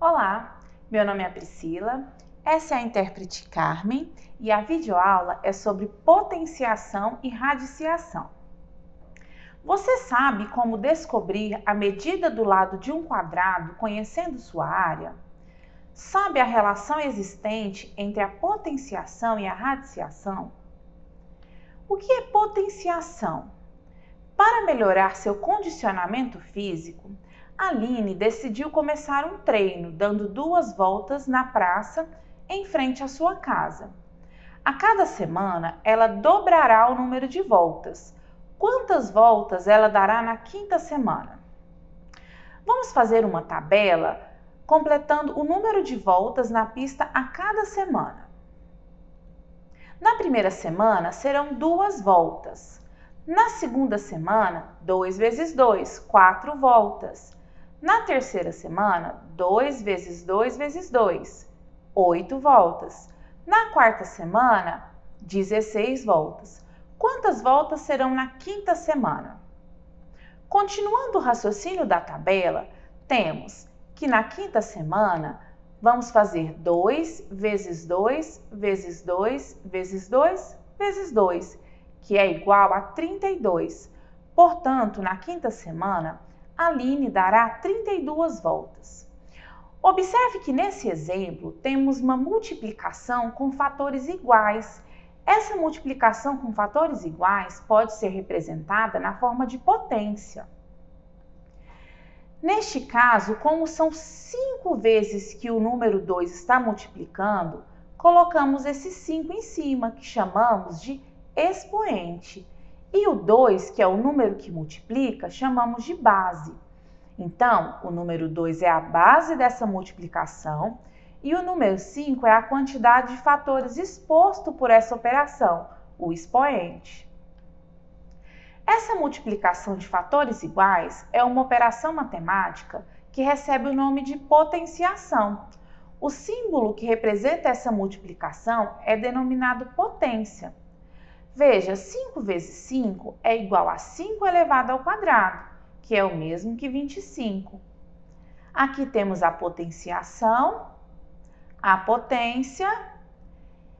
Olá, meu nome é Priscila, essa é a intérprete Carmen e a videoaula é sobre potenciação e radiciação. Você sabe como descobrir a medida do lado de um quadrado conhecendo sua área? Sabe a relação existente entre a potenciação e a radiciação? O que é potenciação? Para melhorar seu condicionamento físico, Aline decidiu começar um treino dando 2 voltas na praça em frente à sua casa. A cada semana, ela dobrará o número de voltas. Quantas voltas ela dará na 5ª semana? Vamos fazer uma tabela completando o número de voltas na pista a cada semana. Na primeira semana, serão 2 voltas. Na segunda semana, 2 vezes 2, 4 voltas. Na terceira semana, 2 vezes 2 vezes 2, 8 voltas. Na quarta semana, 16 voltas. Quantas voltas serão na 5ª semana? Continuando o raciocínio da tabela, temos que na 5ª semana, vamos fazer 2 vezes 2 vezes 2 vezes 2 vezes 2, que é igual a 32. Portanto, na 5ª semana, Aline dará 32 voltas. Observe que nesse exemplo temos uma multiplicação com fatores iguais. Essa multiplicação com fatores iguais pode ser representada na forma de potência. Neste caso, como são 5 vezes que o número 2 está multiplicando, colocamos esse 5 em cima, que chamamos de expoente. E o 2, que é o número que multiplica, chamamos de base. Então, o número 2 é a base dessa multiplicação e o número 5 é a quantidade de fatores exposto por essa operação, o expoente. Essa multiplicação de fatores iguais é uma operação matemática que recebe o nome de potenciação. O símbolo que representa essa multiplicação é denominado potência. Veja, 5 vezes 5 é igual a 5 elevado ao quadrado, que é o mesmo que 25. Aqui temos a potenciação, a potência,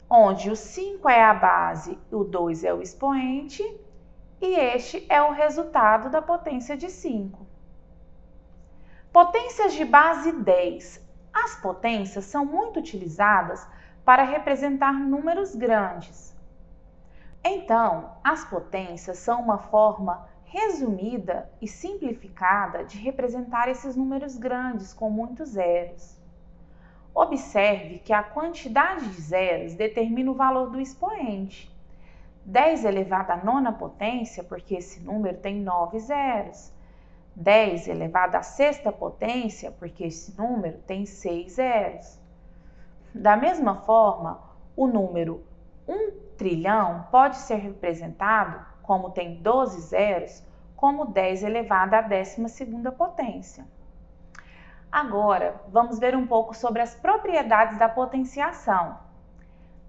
onde o 5 é a base e o 2 é o expoente, e este é o resultado da potência de 5. Potências de base 10. As potências são muito utilizadas para representar números grandes. Então, as potências são uma forma resumida e simplificada de representar esses números grandes com muitos zeros. Observe que a quantidade de zeros determina o valor do expoente. 10 elevado à 9ª potência, porque esse número tem 9 zeros. 10 elevado à 6ª potência, porque esse número tem 6 zeros. Da mesma forma, o número 1 trilhão pode ser representado, como tem 12 zeros, como 10 elevado à 12ª potência. Agora, vamos ver um pouco sobre as propriedades da potenciação.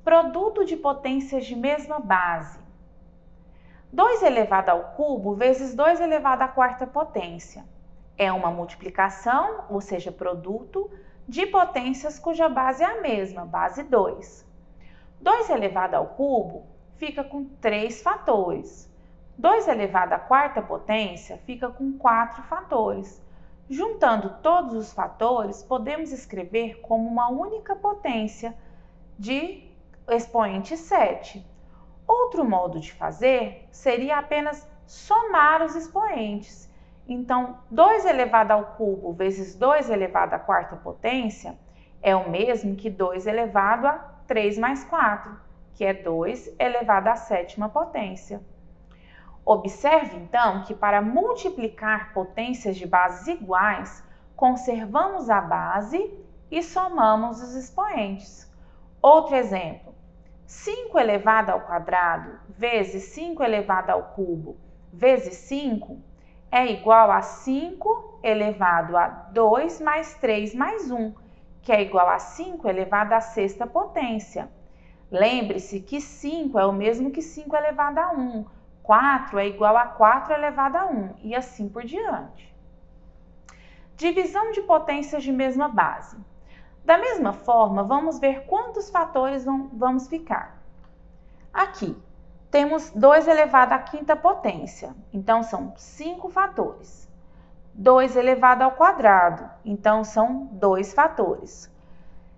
Produto de potências de mesma base. 2 elevado ao cubo vezes 2 elevado à 4ª potência. É uma multiplicação, ou seja, produto, de potências cuja base é a mesma, base 2. 2 elevado ao cubo fica com 3 fatores. 2 elevado à 4ª potência fica com 4 fatores. Juntando todos os fatores, podemos escrever como uma única potência de expoente 7. Outro modo de fazer seria apenas somar os expoentes. Então, 2 elevado ao cubo vezes 2 elevado à 4ª potência é o mesmo que 2 elevado a 3 mais 4, que é 2 elevado à 7ª potência. Observe, então, que para multiplicar potências de bases iguais, conservamos a base e somamos os expoentes. Outro exemplo, 5 elevado ao quadrado vezes 5 elevado ao cubo vezes 5 é igual a 5 elevado a 2 mais 3 mais 1, que é igual a 5 elevado à 6ª potência. Lembre-se que 5 é o mesmo que 5 elevado a 1, 4 é igual a 4 elevado a 1 e assim por diante. Divisão de potências de mesma base. Da mesma forma, vamos ver quantos fatores vamos ficar. Aqui, temos 2 elevado à quinta potência, então são 5 fatores. 2 elevado ao quadrado, então são 2 fatores.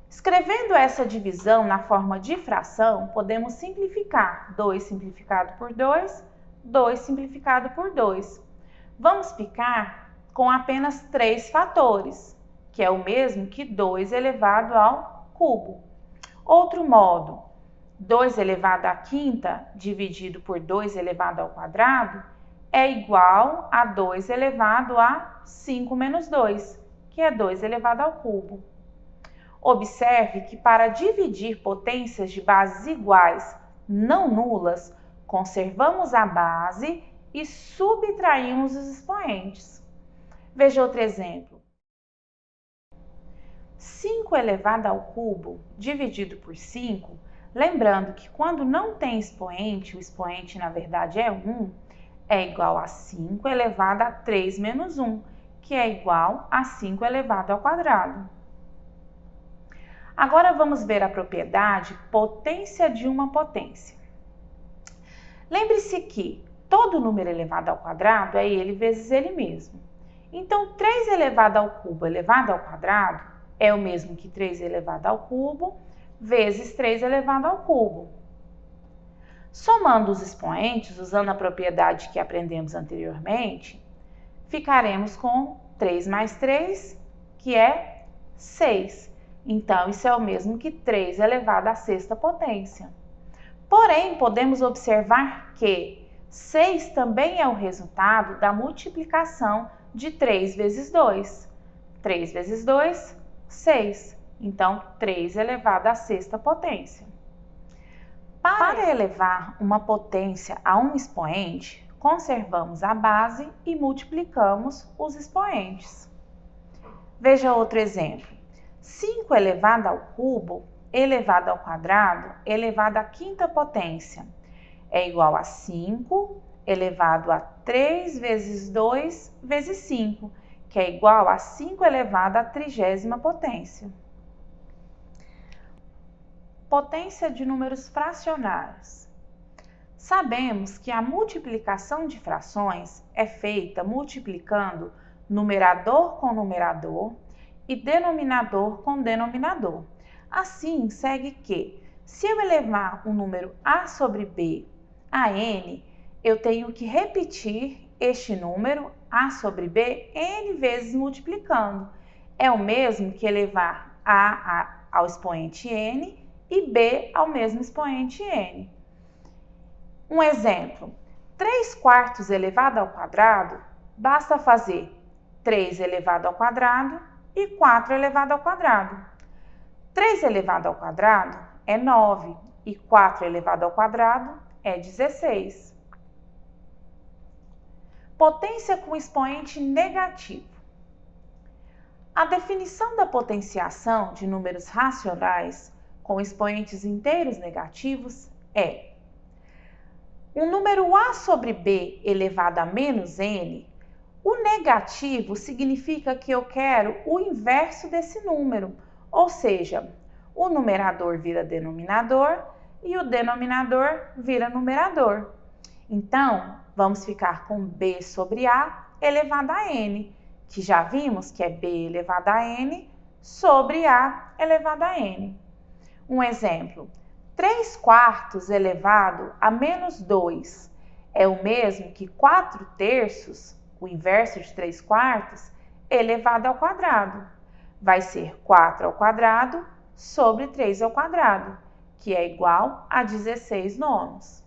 Escrevendo essa divisão na forma de fração, podemos simplificar. 2 simplificado por 2, 2 simplificado por 2. Vamos ficar com apenas 3 fatores, que é o mesmo que 2 elevado ao cubo. Outro modo, 2 elevado à quinta dividido por 2 elevado ao quadrado é igual a 2 elevado a 5 menos 2, que é 2 elevado ao cubo. Observe que para dividir potências de bases iguais não nulas, conservamos a base e subtraímos os expoentes. Veja outro exemplo. 5 elevado ao cubo dividido por 5, lembrando que quando não tem expoente, o expoente na verdade é 1, é igual a 5 elevado a 3 menos 1, que é igual a 5 elevado ao quadrado. Agora vamos ver a propriedade potência de uma potência. Lembre-se que todo número elevado ao quadrado é ele vezes ele mesmo. Então, 3 elevado ao cubo elevado ao quadrado é o mesmo que 3 elevado ao cubo vezes 3 elevado ao cubo. Somando os expoentes, usando a propriedade que aprendemos anteriormente, ficaremos com 3 mais 3, que é 6. Então, isso é o mesmo que 3 elevado à sexta potência. Porém, podemos observar que 6 também é o resultado da multiplicação de 3 vezes 2. 3 vezes 2, 6. Então, 3 elevado à sexta potência. Para elevar uma potência a um expoente, conservamos a base e multiplicamos os expoentes. Veja outro exemplo. 5 elevado ao cubo elevado ao quadrado elevado à quinta potência é igual a 5 elevado a 3 vezes 2 vezes 5, que é igual a 5 elevado à trigésima potência. Potência de números fracionários. Sabemos que a multiplicação de frações é feita multiplicando numerador com numerador e denominador com denominador. Assim, segue que, se eu elevar um número a sobre b a n, eu tenho que repetir este número a sobre b n vezes multiplicando. É o mesmo que elevar a ao expoente n e b ao mesmo expoente n. Um exemplo, 3 quartos elevado ao quadrado, basta fazer 3 elevado ao quadrado e 4 elevado ao quadrado. 3 elevado ao quadrado é 9 e 4 elevado ao quadrado é 16. Potência com expoente negativo. A definição da potenciação de números racionais com expoentes inteiros negativos é: um número a sobre b elevado a menos n, o negativo significa que eu quero o inverso desse número, ou seja, o numerador vira denominador e o denominador vira numerador. Então, vamos ficar com b sobre a elevado a n, que já vimos que é b elevado a n sobre a elevado a n. Um exemplo, 3 quartos elevado a menos 2 é o mesmo que 4 terços, o inverso de 3 quartos, elevado ao quadrado. Vai ser 4 ao quadrado sobre 3 ao quadrado, que é igual a 16 nonos.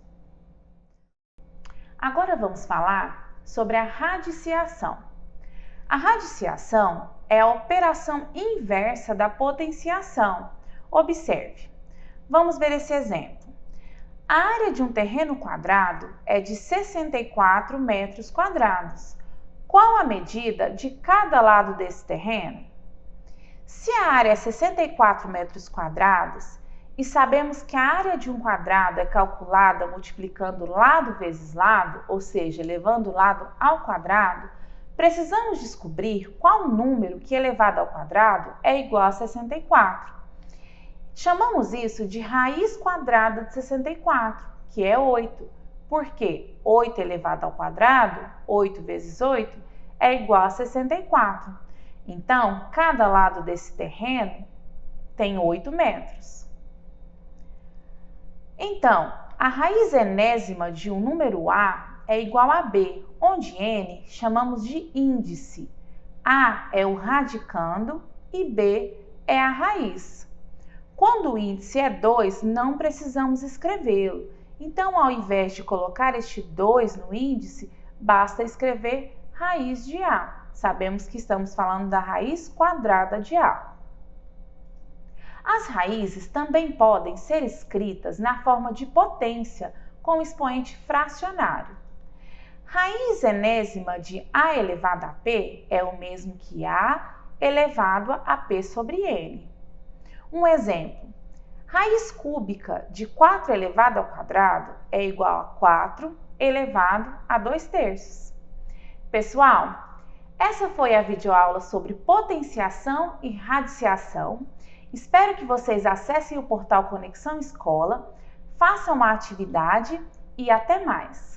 Agora vamos falar sobre a radiciação. A radiciação é a operação inversa da potenciação. Observe. Vamos ver esse exemplo. A área de um terreno quadrado é de 64 metros quadrados. Qual a medida de cada lado desse terreno? Se a área é 64 metros quadrados e sabemos que a área de um quadrado é calculada multiplicando lado vezes lado, ou seja, elevando o lado ao quadrado, Precisamos descobrir qual número que elevado ao quadrado é igual a 64. Chamamos isso de raiz quadrada de 64, que é 8, porque 8 elevado ao quadrado, 8 vezes 8, é igual a 64. Então, cada lado desse terreno tem 8 metros. Então, a raiz enésima de um número A é igual a B, onde N chamamos de índice. A é o radicando e B é a raiz. Quando o índice é 2, não precisamos escrevê-lo. Então, ao invés de colocar este 2 no índice, basta escrever raiz de A. Sabemos que estamos falando da raiz quadrada de A. As raízes também podem ser escritas na forma de potência, com expoente fracionário. Raiz enésima de A elevado a P é o mesmo que A elevado a P sobre N. Um exemplo, raiz cúbica de 4 elevado ao quadrado é igual a 4 elevado a 2/3. Pessoal, essa foi a videoaula sobre potenciação e radiciação. Espero que vocês acessem o portal Conexão Escola, façam uma atividade e até mais!